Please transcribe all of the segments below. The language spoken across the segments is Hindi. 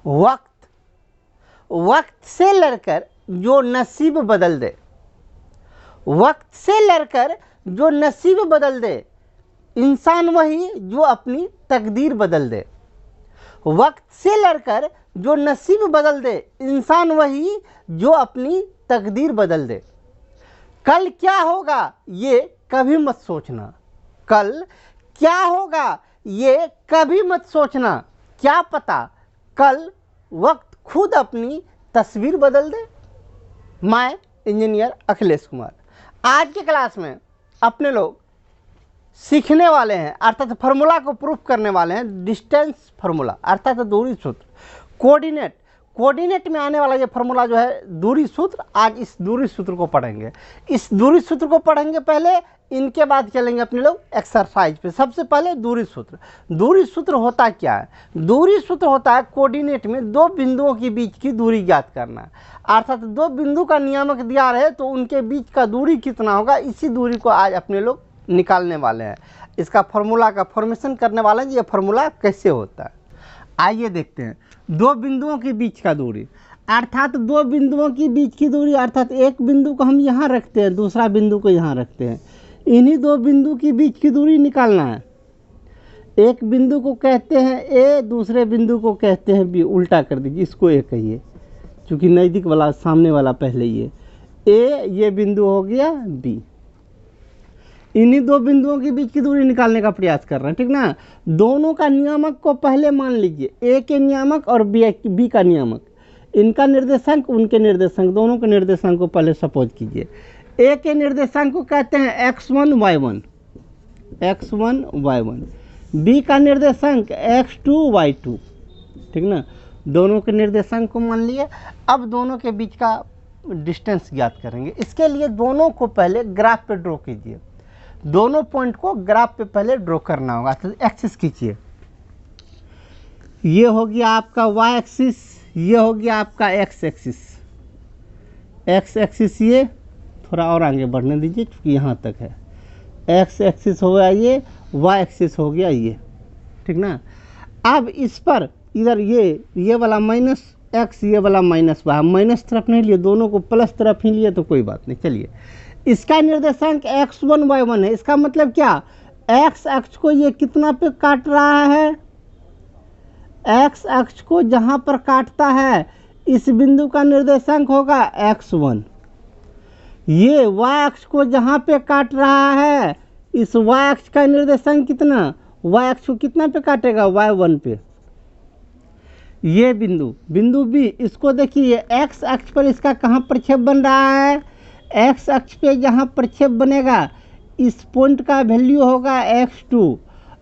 वक्त, वक्त से लड़कर जो नसीब बदल दे, वक्त से लड़कर जो नसीब बदल दे, इंसान वही जो अपनी तकदीर बदल दे। वक्त से लड़कर जो नसीब बदल दे, इंसान वही जो अपनी तकदीर बदल दे। कल क्या होगा ये कभी मत सोचना, कल क्या होगा ये कभी मत सोचना, क्या पता कल वक्त खुद अपनी तस्वीर बदल दे। मैं इंजीनियर अखिलेश कुमार। आज की क्लास में अपने लोग सीखने वाले हैं, अर्थात फार्मूला को प्रूफ करने वाले हैं, डिस्टेंस फार्मूला अर्थात दूरी सूत्र, कोऑर्डिनेट, कोऑर्डिनेट में आने वाला ये फार्मूला जो है दूरी सूत्र। आज इस दूरी सूत्र को पढ़ेंगे। इस दूरी सूत्र को पढ़ेंगे पहले, इनके बाद चलेंगे अपने लोग एक्सरसाइज पे। सबसे पहले दूरी सूत्र। दूरी सूत्र होता क्या है? दूरी सूत्र होता है कोऑर्डिनेट में दो बिंदुओं के बीच की दूरी ज्ञात करना, अर्थात दो बिंदु का नियामक दिया रहे तो उनके बीच का दूरी कितना होगा, इसी दूरी को आज अपने लोग निकालने वाले हैं। इसका फार्मूला का फॉर्मेशन करने वाले हैं, ये फार्मूला कैसे होता है। आइए देखते हैं। दो बिंदुओं के बीच का दूरी, अर्थात दो बिंदुओं के बीच की दूरी, अर्थात एक बिंदु को हम यहाँ रखते हैं, दूसरा बिंदु को यहाँ रखते हैं, इन्हीं दो बिंदु के बीच की दूरी निकालना है। एक बिंदु को कहते हैं ए, दूसरे बिंदु को कहते हैं बी। उल्टा कर दीजिए, इसको ए कहिए क्योंकि नज़दीक वाला सामने वाला पहले ये ए, ये बिंदु हो गया बी। इन्हीं दो बिंदुओं के बीच की दूरी निकालने का प्रयास कर रहे हैं, ठीक ना। दोनों का नियामक को पहले मान लीजिए, ए के नियामक और बी का नियामक, इनका निर्देशांक उनके निर्देशांक, दोनों के निर्देशांक को पहले सपोज कीजिए। ए के निर्देशांक को कहते हैं x1 y1, x1 y1, B का निर्देशांक x2 y2, ठीक ना। दोनों के निर्देशांक को मान लिए। अब दोनों के बीच का डिस्टेंस ज्ञात करेंगे। इसके लिए दोनों को पहले ग्राफ पे ड्रॉ कीजिए। दोनों पॉइंट को ग्राफ पे पहले ड्रॉ करना होगा। तो एक्सिस खींचिए, ये हो गया आपका y एक्सिस, ये हो गया आपका x एक्सिस। x एक्सिस ये थोड़ा और आगे बढ़ने दीजिए क्योंकि यहाँ तक है। x एक्सिस हो गया ये, y एक्सिस हो गया ये, ठीक ना। अब इस पर इधर ये वाला माइनस x, ये वाला माइनस y, माइनस तरफ नहीं लिए, दोनों को प्लस तरफ ही लिए तो कोई बात नहीं। चलिए, इसका निर्देशांक x1 y1 है। इसका मतलब क्या, x अक्ष को ये कितना पे काट रहा है, x अक्ष को जहाँ पर काटता है इस बिंदु का निर्देशांक होगा x1। ये y अक्ष को जहाँ पे काट रहा है इस y अक्ष का निर्देशांक कितना, y अक्ष को कितना पे काटेगा, y1 पे। ये बिंदु B, इसको देखिए x अक्ष पर इसका कहाँ प्रक्षेप बन रहा है, x अक्ष पे जहाँ प्रक्षेप बनेगा इस पॉइंट का वैल्यू होगा x2,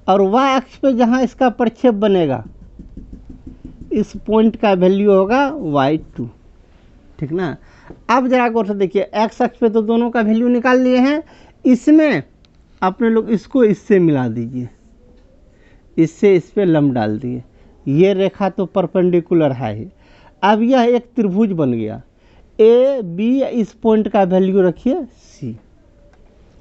और y अक्ष पे जहाँ इसका प्रक्षेप बनेगा इस पॉइंट का वैल्यू होगा y2, ठीक ना। अब जरा गौर से देखिए, x अक्ष पे तो दोनों का वैल्यू निकाल लिए हैं। इसमें अपने लोग इसको इससे मिला दीजिए, इससे इस पे लंब डाल दिए, ये रेखा तो परपेंडिकुलर है ही। अब यह एक त्रिभुज बन गया। ए बी, इस पॉइंट का वैल्यू रखिए सी।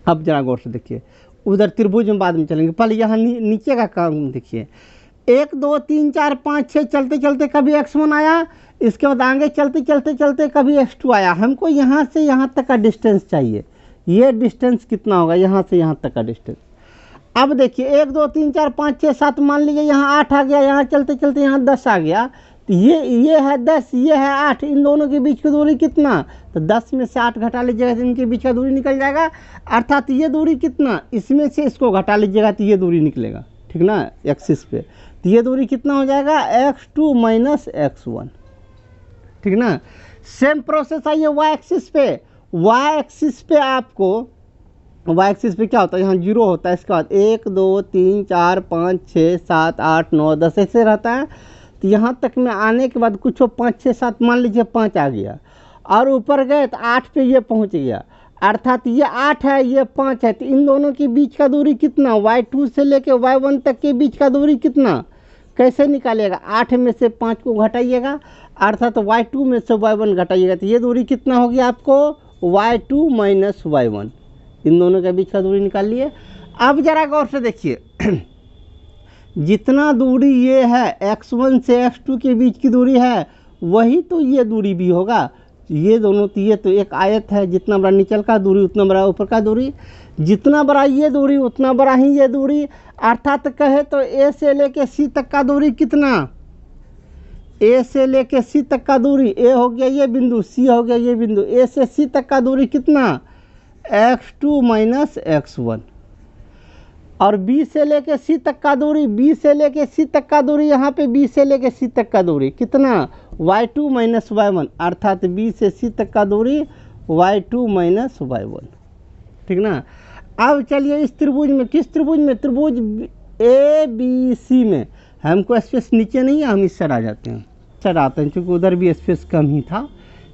अब जरा गौर से देखिए, उधर त्रिभुज में बाद में चलेंगे, पहले यहाँ नीचे का काम देखिए। 1 2 3 4 5 6 चलते चलते कभी x1 आया, इसके बाद आगे चलते चलते चलते कभी x2 आया। हमको यहाँ से यहाँ तक का डिस्टेंस चाहिए। ये डिस्टेंस कितना होगा, यहाँ से यहाँ तक का डिस्टेंस। अब देखिए 1 2 3 4 5 6 7, मान लीजिए यहाँ 8 आ गया, यहाँ चलते चलते यहाँ 10 आ गया, तो ये है 10, ये है 8, इन दोनों के बीच की दूरी कितना, तो 10 में से 8 घटा लीजिएगा तो इनके बीच का दूरी निकल जाएगा। अर्थात ये दूरी कितना, इसमें से इसको घटा लीजिएगा तो ये दूरी निकलेगा, ठीक ना, एक्सिस पे। तो ये दूरी कितना हो जाएगा, x2 माइनस x1, ठीक ना। सेम प्रोसेस आइए y एक्सिस पे। y एक्सिस पे आपको, y एक्सिस पे क्या होता है, यहाँ 0 होता है, इसके बाद 1 2 3 4 5 6 7 8 9 10 ऐसे रहता है। तो यहाँ तक में आने के बाद कुछ 5 6 7, मान लीजिए 5 आ गया, और ऊपर गए तो 8 पे ये पहुँच गया, अर्थात ये 8 है ये 5 है। तो इन दोनों के बीच का दूरी कितना, y2 से लेके y1 तक के बीच का दूरी कितना, कैसे निकालिएगा, 8 में से 5 को घटाइएगा, अर्थात y2 में से y1 घटाइएगा, तो ये दूरी कितना होगी आपको, y2 माइनस y1। इन दोनों के बीच का दूरी निकाल लिए। अब जरा गौर से देखिए, जितना दूरी ये है x1 से x2 के बीच की दूरी है वही तो ये दूरी भी होगा। ये दोनों तो ये तो एक आयत है, जितना बड़ा नीचे का दूरी उतना बड़ा ऊपर का दूरी, जितना बड़ा ये दूरी उतना बड़ा ही ये दूरी। अर्थात कहे तो ए से लेके सी तक का दूरी कितना, ए से लेके सी तक का दूरी, ए हो गया ये बिंदु, सी हो गया ये बिंदु, ए से सी तक का दूरी कितना x2 माइनस x1। और बी से लेके सी तक का दूरी, बी से लेके सी तक का दूरी, यहाँ पे बी से लेके सी तक का दूरी कितना y2 माइनस y1। अर्थात बी से सी तक का दूरी y2 माइनस y1। ठीक ना। अब चलिए इस त्रिभुज में, किस त्रिभुज में, त्रिभुज ए बी सी में हमको स्पेस नीचे नहीं है, हम इस साइड आ जाते हैं, साइड आते हैं क्योंकि उधर भी स्पेस कम ही था।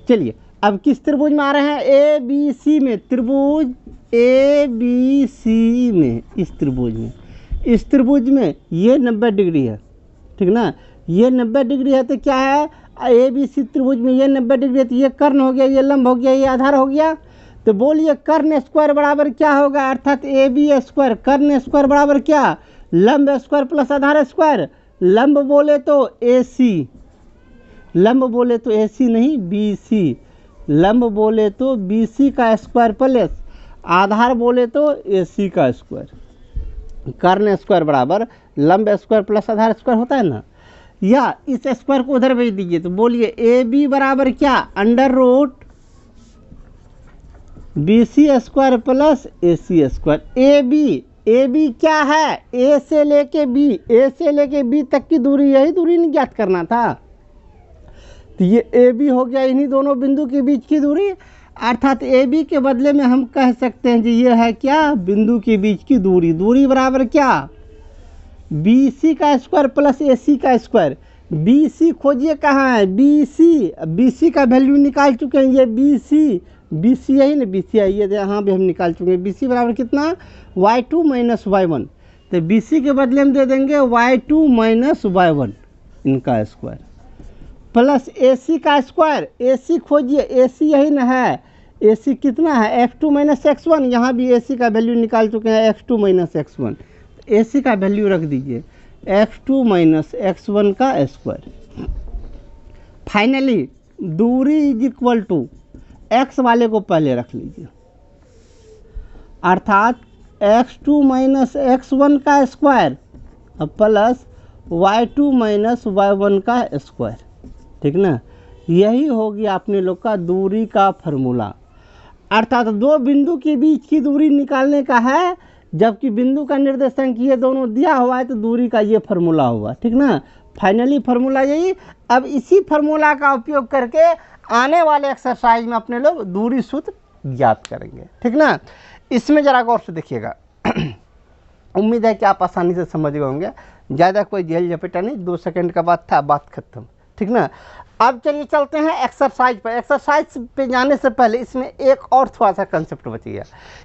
चलिए अब किस त्रिभुज में आ रहे हैं, ए बी सी में, त्रिभुज ए बी सी में, इस त्रिभुज में, इस त्रिभुज में ये 90 डिग्री है। ठीक ना, ये 90 डिग्री है तो क्या है, ए बी सी त्रिभुज में ये 90 डिग्री है तो ये कर्ण हो गया, ये लंब हो गया, ये आधार हो गया। तो बोलिए कर्ण स्क्वायर बराबर क्या होगा, अर्थात ए बी स्क्वायर, कर्ण स्क्वायर बराबर क्या, लंब स्क्वायर प्लस आधार स्क्वायर। लंब बोले तो ए सी, लंब बोले तो ए सी नहीं बी सी, लंब बोले तो बी सी का स्क्वायर प्लस आधार बोले तो ए सी का स्क्वायर। कर्ण स्क्वायर बराबर लंब स्क्वायर प्लस आधार स्क्वायर होता है ना, या इस स्क्वायर को उधर भेज दीजिए तो बोलिए ए बी बराबर क्या, under root B C square plus A C square. A B क्या है, ए से लेके बी, ए से लेके बी तक की दूरी, यही दूरी नहीं ज्ञात करना था। तो ये ए बी हो गया इन्हीं दोनों बिंदु के बीच की दूरी। अर्थात ए बी के बदले में हम कह सकते हैं कि ये है क्या, बिंदु के बीच की दूरी। दूरी बराबर क्या, बी सी का स्क्वायर प्लस ए सी का स्क्वायर। बी सी खोजिए कहाँ है, बी सी का वैल्यू निकाल चुके हैं, ये बी सी यही ना, बी सी है ये, यहाँ भी हम निकाल चुके हैं। बी सी बराबर कितना, y2 माइनस y1। तो बी सी के बदले हम दे देंगे y2 माइनस y1 इनका स्क्वायर प्लस ए सी का स्क्वायर। ए सी खोजिए, ए सी यही ना है, ए सी कितना है x2 माइनस x1, यहाँ भी ए सी का वैल्यू निकाल चुके हैं x2 माइनस x1। ए सी का वैल्यू रख दीजिए x2 माइनस x1 का स्क्वायर। फाइनली दूरी इज इक्वल टू x वाले को पहले रख लीजिए, अर्थात x2 माइनस x1 का square plus y2 minus y1 का स्क्वायर। ठीक ना, यही होगी अपने लोग का दूरी का फॉर्मूला। अर्थात दो बिंदु के बीच की दूरी निकालने का है, जबकि बिंदु का निर्देशांक ये दोनों दिया हुआ है तो दूरी का ये फार्मूला हुआ। ठीक ना, फाइनली फार्मूला यही। अब इसी फार्मूला का उपयोग करके आने वाले एक्सरसाइज में अपने लोग दूरी सूत्र ज्ञात करेंगे। ठीक ना, इसमें ज़रा गौर से देखिएगा। उम्मीद है कि आप आसानी से समझ गए होंगे, ज़्यादा कोई जेल झपेटा नहीं, 2 सेकंड का बात था, बात खत्म। ठीक ना, अब चलिए चलते हैं एक्सरसाइज पर। एक्सरसाइज पे जाने से पहले इसमें एक और थोड़ा सा कंसेप्ट बच गया।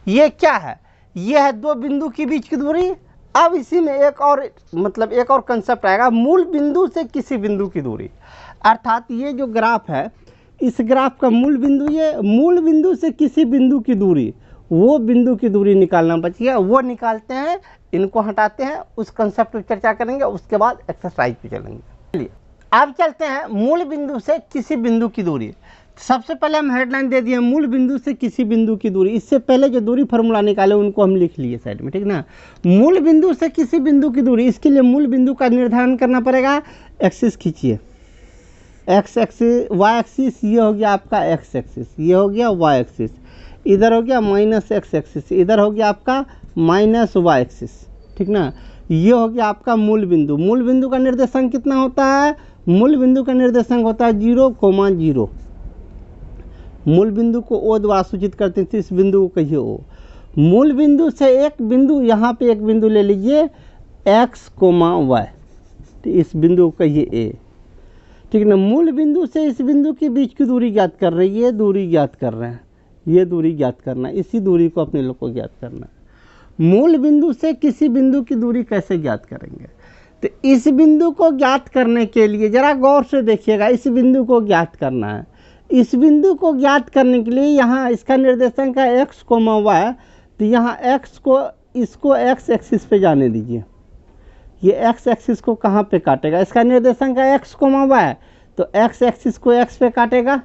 ये क्या है, ये है दो बिंदु के बीच की दूरी। अब इसी में एक और मतलब एक और कंसेप्ट आएगा, मूल बिंदु से किसी बिंदु की दूरी। अर्थात ये जो ग्राफ है, इस ग्राफ का मूल बिंदु, ये मूल बिंदु से किसी बिंदु की दूरी, वो बिंदु की दूरी निकालना बच गया, वो निकालते हैं, इनको हटाते हैं, उस कंसेप्ट पर चर्चा करेंगे, उसके बाद एक्सरसाइज पे चलेंगे। चलिए अब चलते हैं मूल बिंदु से किसी बिंदु की दूरी। सबसे पहले हम हेडलाइन दे दिए मूल बिंदु से किसी बिंदु की दूरी। इससे पहले जो दूरी फार्मूला निकाले उनको हम लिख लिए साइड में। ठीक ना, मूल बिंदु से किसी बिंदु की दूरी, इसके लिए मूल बिंदु का निर्धारण करना पड़ेगा। एक्सिस खींचिए, एक्स एक्सिस, वाई एक्सिस ये हो गया आपका एक्स एक्सिस, ये हो गया वाई एक्सिस, इधर हो गया माइनस एक्स एक्सिस, इधर हो गया आपका माइनस वाई एक्सिस। ठीक ना, ये हो गया आपका मूल बिंदु। मूल बिंदु का निर्देशांक कितना होता है, मूल बिंदु का निर्देशांक होता है 0,0। मूल बिंदु को ओ द्वारा सूचित करते हैं, इस बिंदु को कहिए ओ। मूल बिंदु से एक बिंदु, यहाँ पे एक बिंदु ले लीजिए x, y, तो इस बिंदु को कहिए ए। ठीक है ना, मूल बिंदु से इस बिंदु के बीच की दूरी ज्ञात कर रहे हैं, ये दूरी ज्ञात कर रहे हैं, ये दूरी ज्ञात करना है, इसी दूरी को अपने लोग को ज्ञात करना है। मूल बिंदु से किसी बिंदु की दूरी कैसे ज्ञात करेंगे, तो इस बिंदु को ज्ञात करने के लिए जरा गौर से देखिएगा, इस बिंदु को ज्ञात करना है। इस बिंदु को ज्ञात करने के लिए यहाँ इसका निर्देशांक है x, y, तो यहाँ x को, इसको x एक्सिस पे जाने दीजिए। ये एक्स एक्सिस को कहाँ पे काटेगा, इसका निर्देशांक है एक्स कोमा वाई, तो एक्स एक्सिस को एक्स पे काटेगा,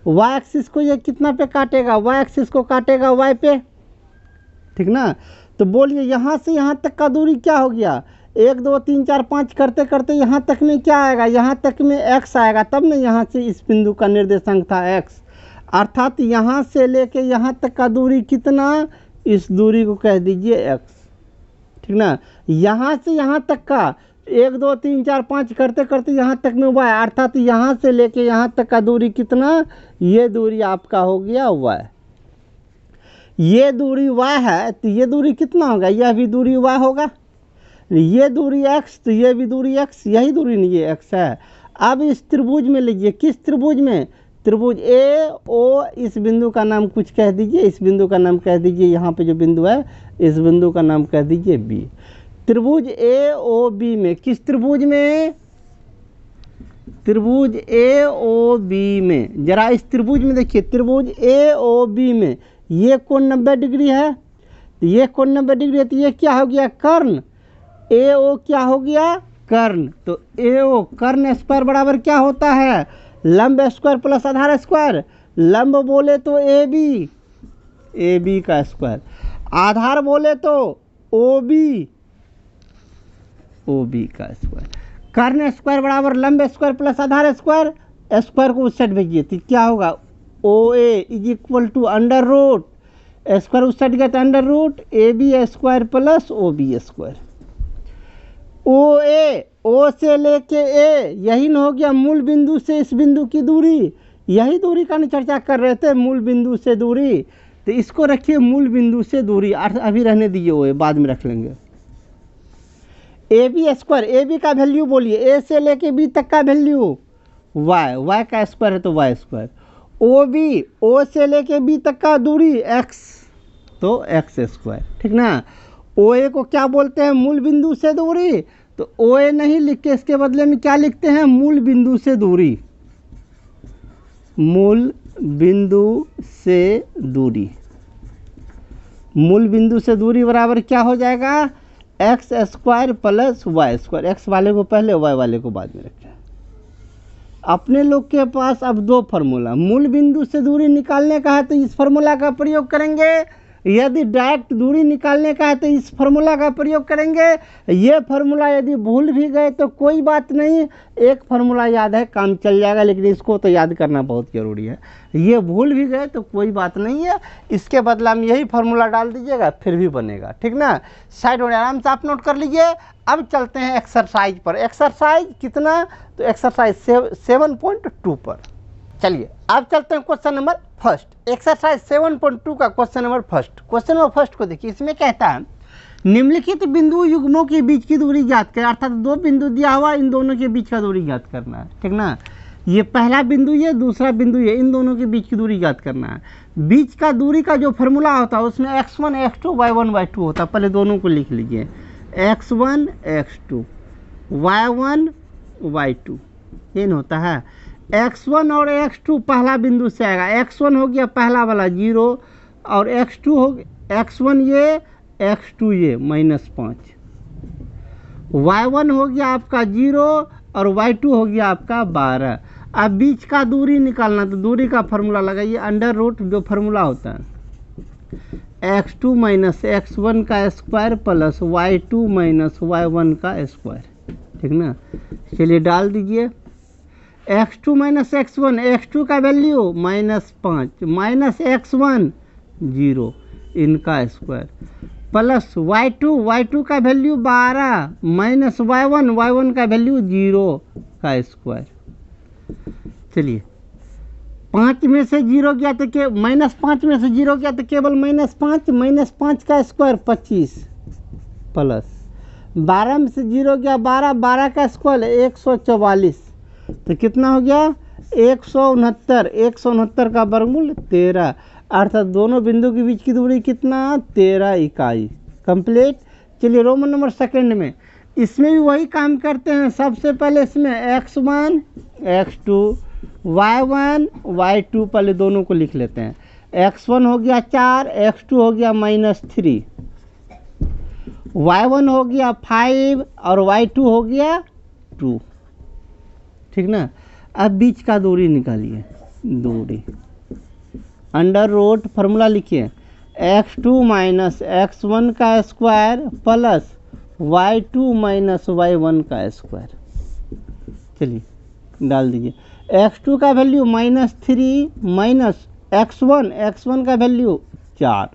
वाई एक्सिस को ये कितना पे काटेगा, वाई एक्सिस को काटेगा वाई पे, ठीक ना। तो बोलिए यहाँ से यहाँ तक का दूरी क्या हो गया, 1 2 3 4 5 करते करते यहाँ तक में क्या आएगा, यहाँ तक में x आएगा, तब ना यहाँ से इस बिंदु का निर्देशांक था x, अर्थात यहाँ से लेके यहाँ तक का दूरी कितना, इस दूरी को कह दीजिए x, ठीक ना। यहाँ से यहाँ तक का 1 2 3 4 5 करते करते यहाँ तक में y, अर्थात यहाँ से लेके यहाँ तक का दूरी कितना, ये दूरी आपका हो गया y, ये दूरी y है, तो ये दूरी कितना होगा, यह भी दूरी y होगा, ये दूरी x, तो ये भी दूरी x, यही दूरी नहीं ये x है। अब इस त्रिभुज में लीजिए, किस त्रिभुज में, त्रिभुज ए ओ, इस बिंदु का नाम कुछ कह दीजिए, इस बिंदु का नाम कह दीजिए, यहाँ पे जो बिंदु है इस बिंदु का नाम कह दीजिए बी। त्रिभुज ए ओ बी में, किस त्रिभुज में, त्रिभुज ए ओ बी में, जरा इस त्रिभुज में देखिए, त्रिभुज ए ओ बी में ये कोण 90 डिग्री है, तो ये कोण 90 डिग्री है, तो ये क्या हो गया, कर्ण, ए ओ क्या हो गया, कर्ण, तो ए ओ कर्ण स्क्वायर बराबर क्या होता है, लंब स्क्वायर प्लस आधार स्क्वायर, लंब बोले तो ए बी का स्क्वायर, आधार बोले तो ओ बी का स्क्वायर, कर्ण स्क्वायर बराबर लंब स्क्वायर प्लस आधार स्क्वायर, स्क्वायर को उस साइड भेजिए तो क्या होगा, O A is equal to under root, square उस साइड गया तो under root A B square plus O B square, O A, O से लेके ए, यही न हो गया मूल बिंदु से इस बिंदु की दूरी, यही दूरी का चर्चा कर रहे थे, मूल बिंदु से दूरी, तो इसको रखिए मूल बिंदु से दूरी, अभी रहने दीजिए, ओ ए बाद में रख लेंगे। A B square, A B का वैल्यू बोलिए, ए से लेके बी तक का वैल्यू वाई, वाई का स्क्वायर है तो Y square, O B, O से लेके बी तक का दूरी एक्स, तो एक्स स्क्वायर, ठीक ना। ओ ए को क्या बोलते हैं, मूल बिंदु से दूरी, तो ओ ए नहीं लिख के इसके बदले में क्या लिखते हैं, मूल बिंदु से दूरी, मूल बिंदु से दूरी, मूल बिंदु से दूरी बराबर क्या हो जाएगा, X square plus Y square, X वाले को पहले वाई वाले को बाद में रखें। अपने लोग के पास अब दो फार्मूला, मूल बिंदु से दूरी निकालने का है तो इस फार्मूला का प्रयोग करेंगे, यदि डायरेक्ट दूरी निकालने का है तो इस फार्मूला का प्रयोग करेंगे। ये फार्मूला यदि भूल भी गए तो कोई बात नहीं, एक फार्मूला याद है काम चल जाएगा, लेकिन इसको तो याद करना बहुत ज़रूरी है। ये भूल भी गए तो कोई बात नहीं है, इसके बदला में यही फार्मूला डाल दीजिएगा फिर भी बनेगा, ठीक ना। साइड में आराम से आप नोट कर लीजिए। अब चलते हैं एक्सरसाइज पर। एक्सरसाइज कितना, तो एक्सरसाइज 7.2 पर। चलिए अब चलते हैं क्वेश्चन नंबर फर्स्ट, एक्सरसाइज 7.2 का question number first. Question number first को देखिए, इसमें कहता है निम्नलिखित बिंदु युग्मों के बीच की दूरी ज्ञात करें, अर्थात दो बिंदु दिया हुआ, इन दोनों के बीच का दूरी ज्ञात करना है, ठीक ना। ये पहला बिंदु, ये दूसरा बिंदु, ये इन दोनों के बीच की दूरी ज्ञात करना है। बीच का दूरी का जो फार्मूला होता है उसमें x1 x2 y1 y2 होता है, पहले दोनों को लिख लीजिए, x1 x2 y1 y2 ये नहीं होता है। x1 और x2 पहला बिंदु से आएगा, x1 हो गया पहला वाला 0 और x2 हो गया, x1 ये x2 ये -5, y1 हो गया आपका 0 और y2 हो गया आपका 12। अब बीच का दूरी निकालना, तो दूरी का फार्मूला लगाइए, अंडर रूट जो फार्मूला होता है x2 - x1 का स्क्वायर प्लस y2 - y1 का स्क्वायर, ठीक ना। चलिए डाल दीजिए, x2 - x1, x2 का वैल्यू -5 -x1 0 इनका स्क्वायर प्लस y2 का वैल्यू 12 माइनस y1 का वैल्यू 0 का स्क्वायर। चलिए 5 में से 0 गया तो -5 में से 0 गया तो केवल -5 का स्क्वायर 25 प्लस 12 में से 0 गया 12 का स्क्वायर 144, तो कितना हो गया 169 का वर्गमूल 13, अर्थात दोनों बिंदु के बीच की दूरी कितना 13 इकाई कंप्लीट। चलिए रोमन नंबर सेकंड में, इसमें भी वही काम करते हैं। सबसे पहले इसमें x1 x2 y1 y2 पहले दोनों को लिख लेते हैं। x1 हो गया 4, x2 हो गया -3, y1 हो गया 5 और y2 हो गया 2, ठीक ना। अब बीच का दूरी निकालिए, दूरी अंडर रूट फार्मूला लिखिए x2 माइनस x1 का square plus y2 minus y1 का स्क्वायर। चलिए डाल दीजिए, x2 का वैल्यू -3 माइनस x1 का वैल्यू 4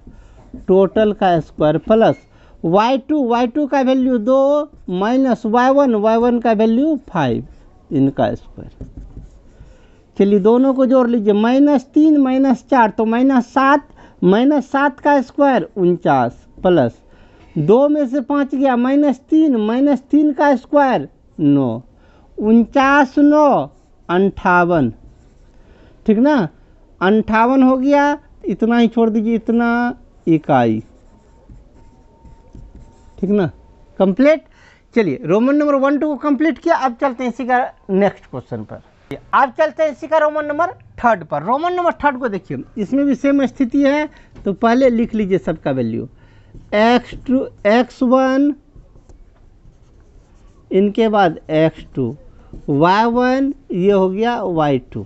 टोटल का स्क्वायर प्लस y2 का वैल्यू 2 माइनस y1 का वैल्यू 5 इनका स्क्वायर। चलिए दोनों को जोड़ लीजिए, -3 -4 तो -7 का स्क्वायर 49 प्लस 2 में से 5 गया -3 का स्क्वायर 9, 49 9 58, ठीक ना। 58 हो गया, इतना ही छोड़ दीजिए, इतना इकाई, ठीक ना, कंप्लीट। चलिए रोमन नंबर 1 2 को कंप्लीट किया। अब चलते हैं इसी का नेक्स्ट क्वेश्चन पर। अब चलते हैं इसी का रोमन नंबर 3 पर। रोमन नंबर 3 को देखिए, इसमें भी सेम स्थिति है, तो पहले लिख लीजिए सबका वैल्यू x2 x1, इनके बाद x2 y1, ये हो गया y2,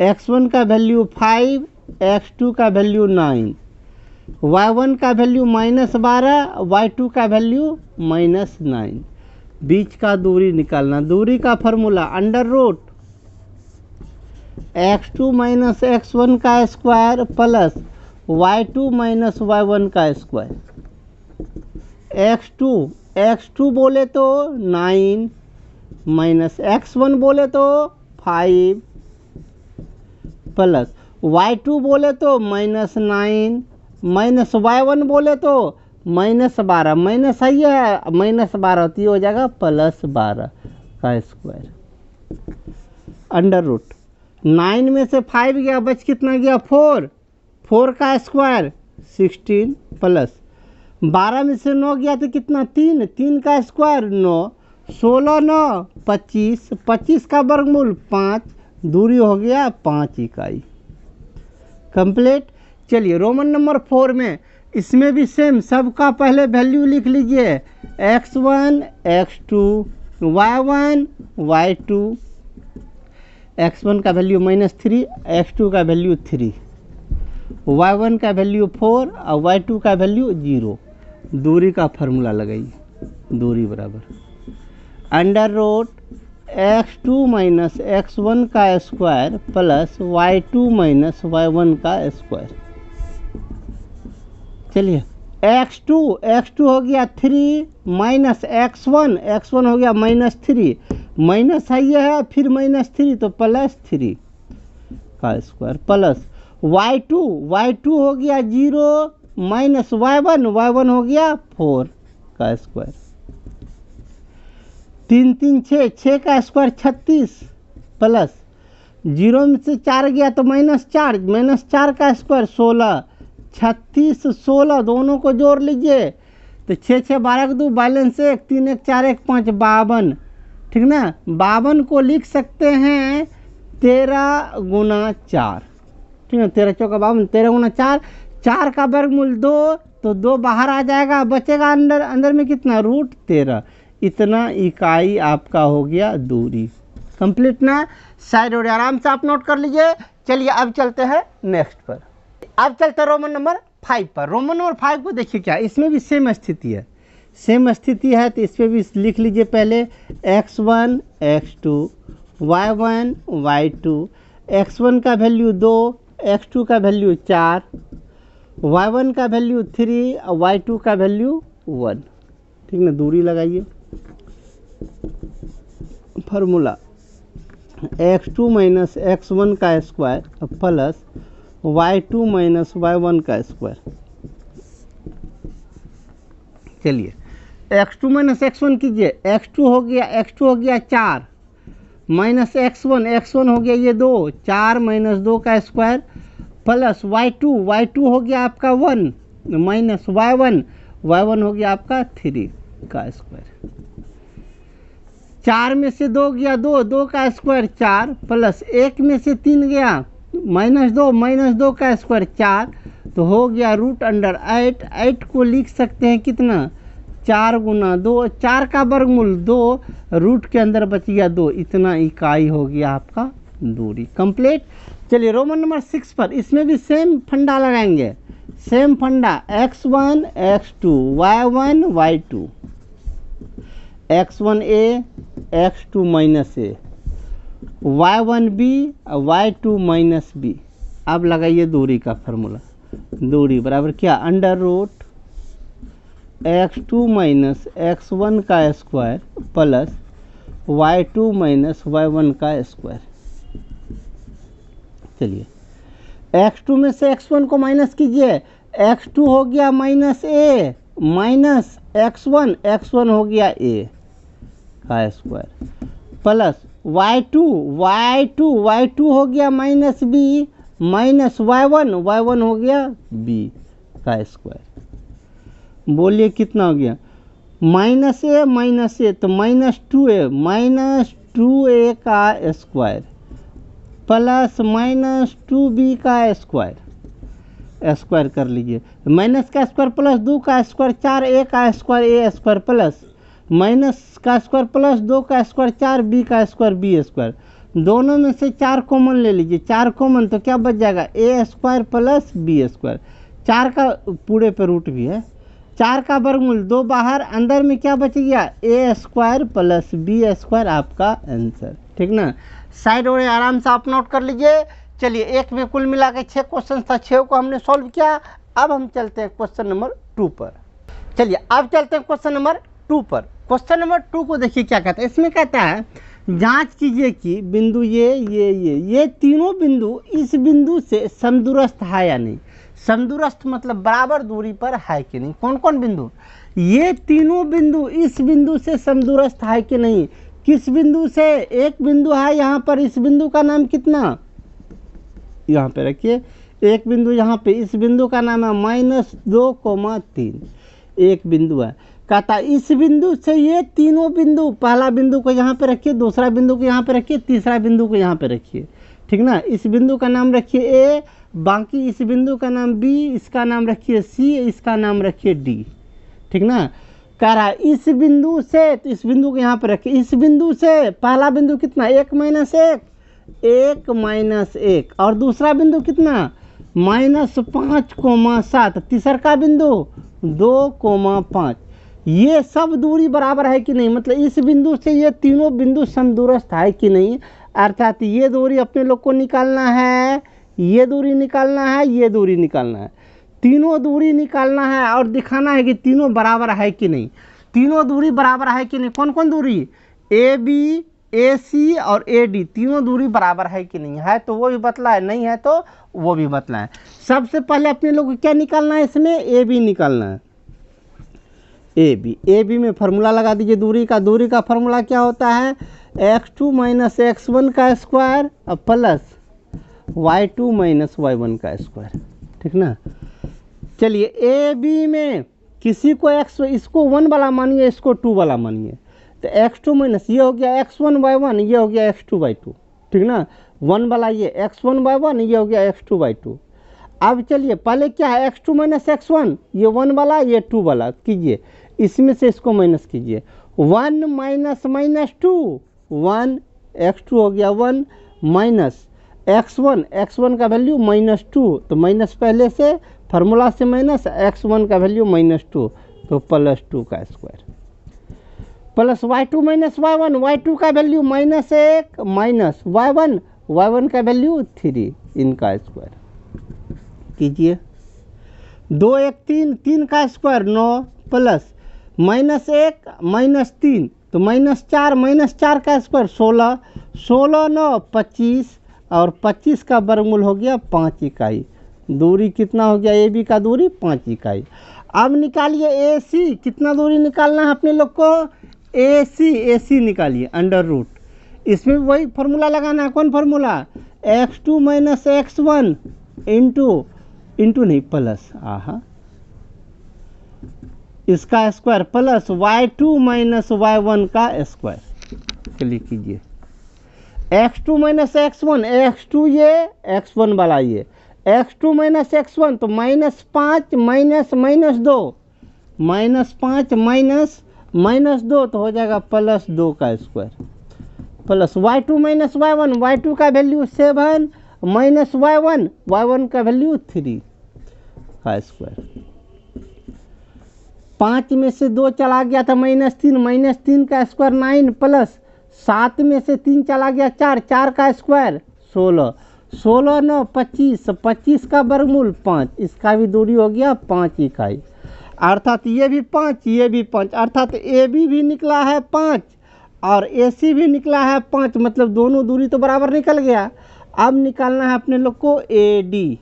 x1 का वैल्यू 5, x2 का वैल्यू 9, y1 का वैल्यू -12, y2 का वैल्यू -9। बीच का दूरी निकालना, दूरी का formula under root x2 minus x1 का square plus y2 minus y1 का स्क्वायर। x2 बोले तो 9 माइनस x1 बोले तो 5 प्लस y2 बोले तो -9 माइनस y1 बोले तो -12, माइनस है -12 तो ये हो जाएगा +12 का स्क्वायर अंडर रूट 9 में से 5 गया, बच कितना गया 4 का स्क्वायर 16 प्लस 12 में से 9 गया तो कितना 3 का स्क्वायर 9, 16 9 25 का वर्गमूल 5, दूरी हो गया 5 इकाई, कंप्लीट। चलिए रोमन नंबर 4 में, इसमें भी सेम, सबका पहले वैल्यू लिख लीजिए x1 x2 y1 y2, x1 का वैल्यू -3, x2 का वैल्यू 3, y1 का वैल्यू 4 और y2 का वैल्यू 0। दूरी का फार्मूला लगाइए, दूरी बराबर under root x2 minus x1 का square plus y2 minus y1 का स्क्वायर। चलिए x2 हो गया 3 माइनस x1 हो गया -3, माइनस है ये है, फिर -3 तो +3 का स्क्वायर प्लस y2 हो गया 0 माइनस y1 हो गया 4 का स्क्वायर। 3 3 6 का स्क्वायर 36 प्लस 0 में से 4 गया तो -4 का स्क्वायर 16, 36 16 दोनों को जोड़ लीजिए तो 6 6 12 2 बैलेंस 1 3 1 4 1 5 52, ठीक ना। 52 को लिख सकते हैं 13 गुना 4, ठीक है, 13 चौका 52, 13 गुना 4, 4 का वर्गमूल 2 तो 2 बाहर आ जाएगा, बचेगा अंदर में कितना √13। इतना इकाई आपका हो गया दूरी, कंप्लीट ना। साइड और आराम से आप नोट कर लीजिए। चलिए अब चलते हैं नेक्स्ट पर। अब चलते हैं रोमन नंबर 5 पर। रोमन नंबर 5 को देखिए, क्या इसमें भी सेम स्थिति है, तो इस पर भी लिख लीजिए पहले x1 x2 y1 y2, x1 का वैल्यू 2, x2 का वैल्यू 4, y1 का वैल्यू 3 और y2 का वैल्यू 1, ठीक ना। दूरी लगाइए, फार्मूला x2 माइनस x1 का square plus y2 minus y1 का स्क्वायर। चलिए x2 माइनस x1 कीजिए, x2 हो गया 4 माइनस x1 हो गया ये 2, 4 माइनस 2 का स्क्वायर प्लस y2 हो गया आपका 1 माइनस y1 हो गया आपका 3 का स्क्वायर। 4 में से 2 गया 2 का स्क्वायर 4 प्लस 1 में से 3 गया -2 का स्क्वायर 4, तो हो गया √8 को लिख सकते हैं कितना 4 गुना 2, 4 का वर्गमूल 2, रूट के अंदर बच गया 2, इतना इकाई हो गया आपका दूरी। कंप्लीट। चलिए रोमन नंबर 6 पर, इसमें भी सेम फंडा लगाएंगे, सेम फंडा, x1 x2 y1 y2, x1a x2 minus a, y1b y2 minus b। अब लगाइए दूरी का फार्मूला, दूरी बराबर क्या, under root x2 minus x1 का square plus y2 minus y1 का स्क्वायर। चलिए x2 में से x1 को माइनस कीजिए, x2 हो गया minus a minus x1, x1 हो गया a का स्क्वायर प्लस y2 हो गया माइनस b माइनस y1 हो गया b का स्क्वायर। बोलिए कितना हो गया, माइनस ए तो माइनस 2a का स्क्वायर प्लस माइनस 2b का स्क्वायर, स्क्वायर कर लीजिए, माइनस का स्क्वायर प्लस 2 का स्क्वायर 4a का square a square plus minus का स्क्वायर प्लस 2 का स्क्वायर 4b का स्क्वायर b स्क्वायर। दोनों में से 4 कॉमन ले लीजिए, 4 कॉमन तो क्या बच जाएगा, a square plus b square, 4 का पूरे पे रूट भी है, 4 का वर्गमूल 2 बाहर, अंदर में क्या बच गया, a square plus b square आपका आंसर। ठीक ना, साइड और आराम से आप नोट कर लीजिए। चलिए एक में कुल मिला के 6 क्वेश्चन था, 6 को हमने सॉल्व किया। अब हम चलते हैं क्वेश्चन नंबर 2 पर। चलिए अब चलते हैं क्वेश्चन नंबर 2 पर। क्वेश्चन नंबर 2 को देखिए क्या कहता है, इसमें कहता है जांच कीजिए कि बिंदु ये तीनों बिंदु इस बिंदु से समदूरस्थ है या नहीं। समदूरस्थ मतलब बराबर दूरी पर है कि नहीं। कौन कौन बिंदु, ये तीनों बिंदु इस बिंदु से समदूरस्थ है कि नहीं। किस बिंदु से, एक बिंदु है यहाँ पर, इस बिंदु का नाम कितना, यहाँ पे रखिए एक बिंदु, यहाँ पे इस बिंदु का नाम है -2,3, एक बिंदु है। कहता इस बिंदु से ये तीनों बिंदु, पहला बिंदु को यहाँ पे रखिए, दूसरा बिंदु को यहाँ पे रखिए, तीसरा बिंदु को यहाँ पे रखिए। ठीक ना, इस बिंदु का नाम रखिए ए, बाकी इस बिंदु का नाम बी, इसका नाम रखिए सी, इसका नाम रखिए डी। ठीक ना, कह रहा इस बिंदु से, तो इस बिंदु को यहाँ पे रखिए, इस बिंदु से पहला बिंदु कितना 1 - 1 और दूसरा बिंदु कितना -5,7, तीसरा का बिंदु 2,5। ये सब दूरी बराबर है कि नहीं, मतलब इस बिंदु से ये तीनों बिंदु समदूरस्थ है कि नहीं। अर्थात ये दूरी अपने लोग को निकालना है, ये दूरी निकालना है, ये दूरी निकालना है, तीनों दूरी निकालना है और दिखाना है कि तीनों बराबर है कि नहीं। तीनों दूरी बराबर है कि नहीं। कौन कौन दूरी, ए बी, ए सी और ए डी, तीनों दूरी बराबर है कि नहीं। है तो वो भी बतला है, नहीं है तो वो भी बतला है। सबसे पहले अपने लोग को क्या निकालना है, इसमें ए बी निकालना है। ए बी में फार्मूला लगा दीजिए दूरी का। दूरी का फार्मूला क्या होता है, x2 - x1 का स्क्वायर प्लस y2 - y1 का स्क्वायर। ठीक ना, चलिए ए बी में किसी को x, इसको 1 वाला मानिए, इसको 2 वाला मानिए, तो x2 माइनस ये हो गया x1 y1, ये हो गया x2 y2। ठीक ना, 1 वाला ये x1 y1, ये हो गया x2 y2। अब चलिए पहले क्या है, x2 - x1, ये 1 वाला ये 2 वाला कीजिए, इसमें से इसको माइनस कीजिए, 1 - -2 1, x2 हो गया 1 माइनस x1 का वैल्यू -2, तो माइनस पहले से फार्मूला से माइनस, x1 का वैल्यू -2 तो +2 का स्क्वायर प्लस y2 - y1 का वैल्यू -1 माइनस y1 का वैल्यू 3, इनका स्क्वायर कीजिए। 2 1 3 का स्क्वायर 9 प्लस -1 - 3 तो -4 का स्क्वायर 16, 16 9 25 और 25 का वर्गमूल हो गया 5 इकाई। दूरी कितना हो गया, ए बी का दूरी 5 इकाई। अब निकालिए ए सी, कितना दूरी निकालना है अपने लोग को, ए सी निकालिए अंडर रूट। इसमें वही फार्मूला लगाना है। कौन फार्मूला, x2 - x1 इंटू नहीं प्लस, इसका स्क्वायर प्लस y2 - y1 का स्क्वायर। चलिए कीजिए, x2 - x1, x2 ये x1 वाला ये, x2 - x1 तो -5 - -2 -5 माइनस 2 तो हो जाएगा +2 का square plus y2 minus y1, y2 का वैल्यू 7 माइनस y1 का वैल्यू 3 का स्क्वायर। 5 में से 2 चला गया था -3 का स्क्वायर 9 प्लस 7 में से 3 चला गया 4 का स्क्वायर 16 9 25 का वर्गमूल 5, इसका भी दूरी हो गया 5 इकाई, अर्थात ये भी 5 अर्थात ए बी भी निकला है 5 और ए सी भी निकला है 5, मतलब दोनों दूरी तो बराबर निकल गया। अब निकालना है अपने लोग को ए डी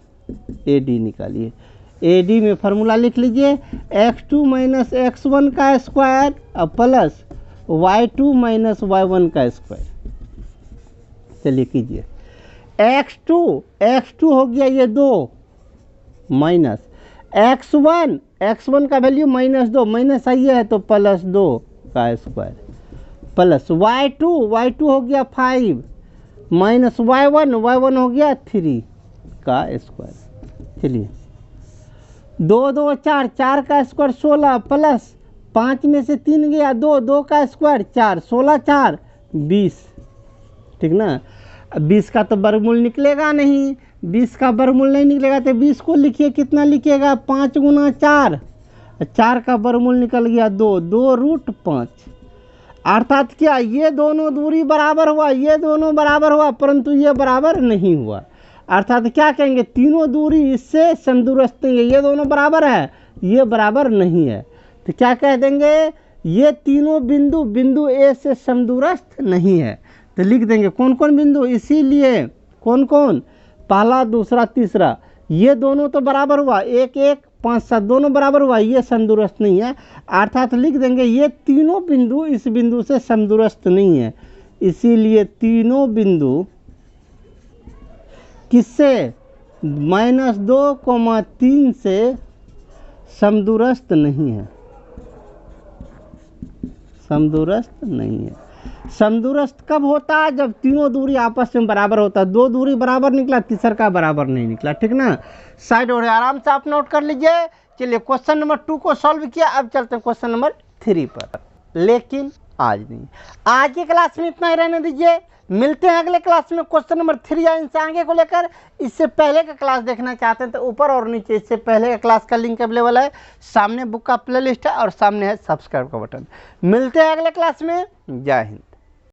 निकालिए। ए डी में फार्मूला लिख लीजिए x2 माइनस x1 का square plus y2 minus y1 का स्क्वायर। चलिए कीजिए, x2 हो गया ये 2 माइनस x1 का वैल्यू -2 माइनस आई है तो +2 का स्क्वायर प्लस y2 हो गया 5 माइनस y1 हो गया 3 का स्क्वायर। चलिए 2 2 4 का स्क्वायर 16 प्लस 5 में से 3 गया 2 का स्क्वायर 4 16 4 20, ठीक ना। 20 का तो वर्गमूल निकलेगा नहीं, 20 का वर्गमूल नहीं निकलेगा तो 20 को लिखिए, कितना लिखिएगा 5 गुना 4 का वर्गमूल निकल गया 2√5, अर्थात क्या ये दोनों दूरी बराबर हुआ, ये दोनों बराबर हुआ परंतु ये बराबर नहीं हुआ, अर्थात क्या कहेंगे तीनों दूरी इससे समदूरस्थ नहीं है, ये दोनों बराबर है ये बराबर नहीं है, तो क्या कह देंगे ये तीनों बिंदु ए से समदूरस्थ नहीं है। तो लिख देंगे कौन कौन बिंदु, इसीलिए कौन कौन, पहला दूसरा तीसरा, ये दोनों तो बराबर हुआ 1 1 5 7 दोनों बराबर हुआ, ये समदूरस्थ नहीं है, अर्थात लिख देंगे ये तीनों बिंदु इस बिंदु से समदूरस्थ नहीं है, इसीलिए तीनों बिंदु किससे -2,3 से समदूरस्थ नहीं है, समदूरस्थ नहीं है। समदूरस्थ कब होता है, जब तीनों दूरी आपस में बराबर होता है, 2 दूरी बराबर निकला तीसरा का बराबर नहीं निकला, ठीक ना। साइड और आराम से आप नोट कर लीजिए। चलिए क्वेश्चन नंबर 2 को सॉल्व किया, अब चलते हैं क्वेश्चन नंबर 3 पर, लेकिन आज नहीं, आज की क्लास में इतना ही रहने दीजिए, मिलते हैं अगले क्लास में क्वेश्चन नंबर 3 या इनसे आगे को लेकर। इससे पहले का क्लास देखना चाहते हैं तो ऊपर और नीचे इससे पहले का क्लास का लिंक अवेलेबल है, सामने बुक का प्लेलिस्ट है और सामने है सब्सक्राइब का बटन। मिलते हैं अगले क्लास में, जय हिंद।